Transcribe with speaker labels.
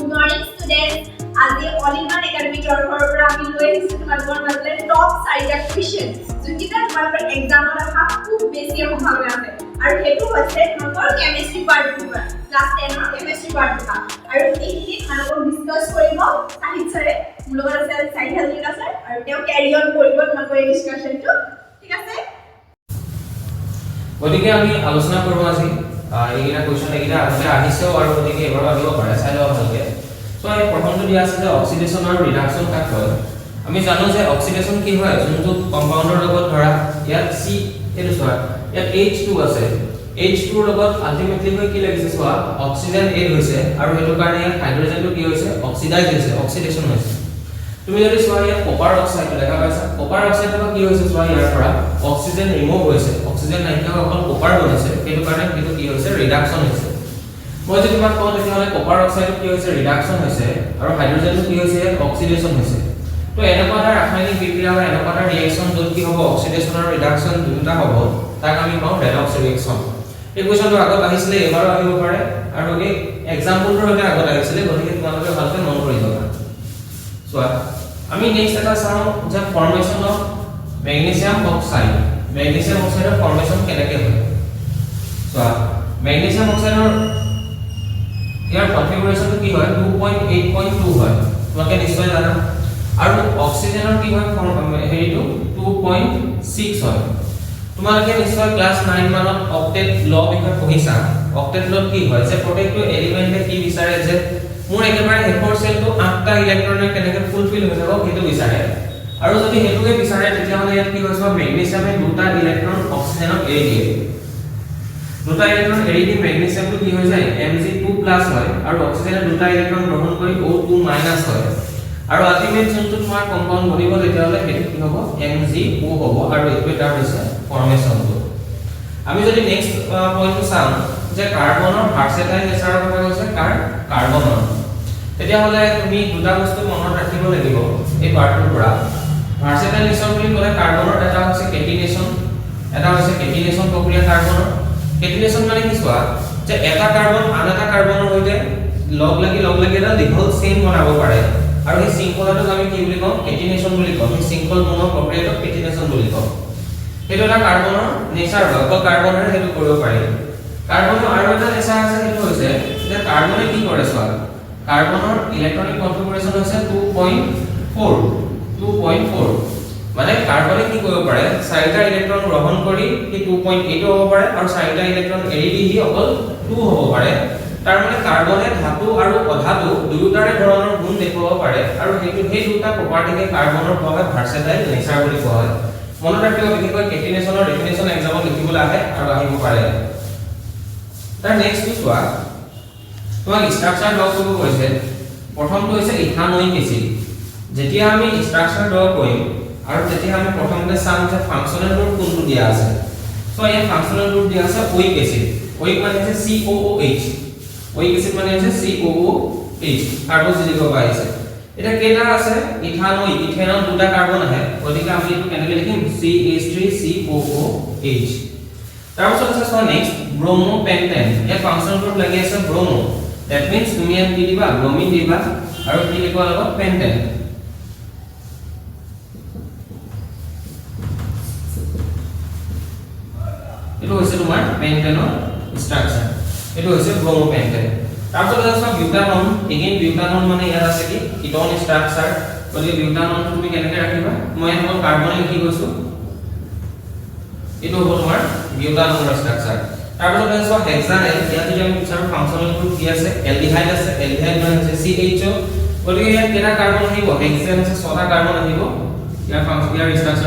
Speaker 1: Good morning students. আজি অলিমান academy তৰফৰ পৰা আমি লৈ আহিছো তোমালোকৰ মাজলৈ টপ 4টা কুৱেশ্যন যোনকেইটা তোমালোকৰ এক্সামত অহা খুব বেছি সম্ভাৱনা আছে আৰু হেতু হৈছে তোমালোকৰ কেমিষ্ট্ৰি পাৰ্ট 2 ক্লাছ 10 ৰ কেমিষ্ট্ৰি পাৰ্ট 2 আৰু এইখিনি তোমালোকক ডিসকাস কৰিব সাহিত্য ছাৰে মোৰ লগত আছে সাহিত্য হাজৰিকা ছাৰ আৰু তেওঁ ক্যাৰি অন কৰিব তোমালোকৰ এই ডিসকাশনটো ঠিক আছে
Speaker 2: গতিকে আমি আলোচনা কৰিব আজি এইটা কোৱেশ্চন এইটা আগতে আহিছে আৰু গতিকে এবাৰ আহিব পাৰে চাই লওক ভালকে সো এই প্ৰথমটো দিয়া আছে যে অক্সিডেশন আৰু ৰিডাকশন কাক কয় আমি জানো যে অক্সিডেশন কি হয় যোনটো কম্পাউণ্ডৰ লগত ধৰা ইয়াত C এটো চোৱা ইয়াত H2 আছে H2 ৰ লগত আলটিমেটলি হৈ কি লাগিছে চোৱা অক্সিজেন এড হৈছে আৰু হেতু কাৰণে ইয়াত হাইড্ৰোজেনটো কি হৈছে অক্সিডাইজ হৈছে অক্সিডেশন হৈছে তুমি যদি চোৱা ইয়াত কপাৰ অক্সাইড দেখা পাইছা কপাৰ অক্সাইডটো কি হৈছে চোৱা ইয়াৰ পৰা অক্সিজেন ৰিমুভ হৈছে অক্সিজেন নাইকিয়া হৈ অকল কপাৰ বনিছে হেতু কাৰণে হেতু কি হৈছে ৰিডাকশন হৈছে মই যদি তোমাক কওঁ তেতিয়াহলে কপাৰ অক্সাইড কি হৈছে ৰিডাকশন হৈছে আৰু হাইড্ৰোজেনটো কি হৈছে অক্সিডেশন হৈছে তো এনেকুৱা এটা ৰাসায়নিক বিক্ৰিয়া বা এনেকুৱা এটা ৰিঅ্যাকশন য'ত কি হ'ব অক্সিডেশন আৰু ৰিডাকশন দুটা হ'ব তাক আমি কওঁ ৰেডক্স ৰিঅ্যাকশন এই কোৱেশ্চনটো আগত আহিছিলে এবাৰো আহিব পাৰে আৰু এই এক্সাম্পলটোৰ সৈতে আগত আহিছিলে গতিকে তোমালোকে ভালকৈ মন কৰি যাবা চোৱা আমি নেক্সট এটা চাওঁ যে ফৰ্মেশন অফ মেগনেছিয়াম অক্সাইডৰ ফৰ্মেশন কেনেকৈ হয় চোৱা মেগনেছিয়াম অক্সাইডৰ ইয়াৰ কনফিগাৰেশনটো কি হয় 2.8.2 হয় তোমাকে নিশ্চয় জানা আৰু অক্সিজেনৰ কি হয় হেৰিটো 2.6 হয় তোমালোকে নিশ্চয় ক্লাস 9 মানত অক্টেট ল বিষয় পঢ়িছা অক্টেট ল কি হয় যে প্ৰত্যেকটো এলিমেন্টে কি বিচাৰে যে মোৰ একেবাৰে হেফৰ সেলটো 8টা ইলেক্ট্ৰনে কেনেকৈ ফুলফিল হৈ যাব সেইটো বিচাৰে আৰু যদি হেতুকে বিচাৰে তেতিয়াহলে ইয়াত কি হৈছে মেগনেছিয়ামে দুটা ইলেক্ট্ৰন অক্সিজেনক এৰি দিয়ে দুটা ইলেক্ট্ৰন এৰি দি মেগনেছিয়ামটো কি হৈ যায় Mg2+ হয় আৰু অক্সিজেনে দুটা ইলেক্ট্ৰন গ্ৰহণ কৰি O2- হয় আৰু আল্টিমেট যোনটো তোমাৰ কম্পাউণ্ড বনিব তেতিয়াহলে হেতু কি হ'ব MgO হ'ব আৰু এইটো এটা হৈছে ফৰ্মেশনটো আমি যদি নেক্সট পইণ্টটো চাওঁ যে কাৰ্বনৰ ভাৰ্সেটাইল নেচাৰৰ কথা কৈছে কাৰ্বনৰ তেতিয়াহলে তুমি দুটা বস্তু মনত ৰাখিব লাগিব এই পাৰ্টটোৰ পৰা ভাৰ্সেটাইল নেচাৰ বুলি ক'লে কাৰ্বনৰ এটা হৈছে কেটিনেশন প্ৰক্ৰিয়া কাৰ্বনৰ কেটিনেশন মানে কি চোৱা যে এটা কাৰ্বন আন এটা কাৰ্বনৰ সৈতে লগ লাগি এটা দীঘল চেইন বনাব পাৰে আৰু এই শৃংখলাটোক আমি কি বুলি কওঁ কেটিনেশন বুলি কওঁ এই শৃংখল বনোৱা প্ৰক্ৰিয়াটোক কেটিনেশন বুলি কওঁ সেইটো এটা কাৰ্বনৰ নেচাৰ হয় কাৰ্বনৰে সেইটো কৰিব পাৰি কাৰ্বনৰ আৰু এটা নেচাৰ আছে সেইটো হৈছে যে কাৰ্বনে কি কৰে চোৱা কাৰ্বনৰ ইলেক্ট্ৰনিক কনফিগাৰেশন হৈছে 2.4 মানে কাৰ্বনে কি কৰিব পাৰে 4টা ইলেক্ট্ৰন গ্ৰহণ কৰি কি 2.8 হ'ব পাৰে আৰু 4টা ইলেক্ট্ৰন এৰি দি অকল 2 হ'ব পাৰে তাৰ মানে কাৰ্বনে ধাতু আৰু অধাতু দুয়োটাৰে ধৰণৰ গুণ দেখুৱাব পাৰে আৰু সেই দুটা প্ৰপাৰ্টিকে কাৰ্বনৰ প্ৰভাৱ ভাৰ্সেটাইল নেচাৰ বুলি কোৱা হয় মনত ৰাখিব বিশেষকৈ কেটিনেশনৰ ডেফিনেশন এক্সামত লিখিবলৈ আহে আৰু আহিব পাৰে তাৰ নেক্সট চোৱা তোমাক ষ্ট্ৰাকচাৰ ড্ৰ কৰিব কৈছে প্ৰথমটো হৈছে ইথানোইক এসিড যেতিয়া আমি ষ্ট্ৰাকচাৰ ড্ৰ কৰিম আৰু তেতিয়া আমি প্ৰথমতে চাম যে ফাংচনেল গ্ৰুপ কোনটো দিয়া আছে সো এই ফাংচনেল গ্ৰুপ দিয়া আছে ওইক এসিড ওইক মানে হৈছে COOH ওইক এসিড মানে হৈছে COOH কাৰ্বক্সিলিক আছে এটা কেটা আছে ইথানোইক ইথেনল দুটা কাৰ্বন আছে গতিকে আমি এটো কেনেকৈ লিখিম CH3COOH তাৰপিছত আছে সো নেক্সট ব্ৰোমো পেন্টেন এই ফাংচনেল গ্ৰুপ লাগি আছে ব্ৰোমো দ্যাট মিন্স তুমি ইয়াত কি দিবা ব্ৰোমিন দিবা আৰু কি লিখবা লগত পেন্টেন এটো হৈছে তোমাৰ পেন্টেনৰ ষ্ট্ৰাকচাৰ এটো হৈছে ব্ৰোমো পেন্টেন তাৰপিছত আছে বিউটানন এগেইন বিউটানন মানে ইয়াত আছে কি কিটোন ষ্ট্ৰাকচাৰ গতিকে বিউটানন তুমি কেনেকৈ ৰাখিবা মই এখন কাৰ্বন লিখি গৈছো এটো হ'ব তোমাৰ বিউটাননৰ ষ্ট্ৰাকচাৰ তাৰপিছত আছে হেক্সানেল ইয়াত যদি আমি বিচাৰো ফাংচনেল গ্ৰুপ কি আছে এলডিহাইড আছে এলডিহাইড মানে হৈছে CHO গতিকে ইয়াত কেটা কাৰ্বন আহিব হেক্সেন আছে 6টা কাৰ্বন আহিব ইয়াৰ ষ্ট্ৰাকচাৰ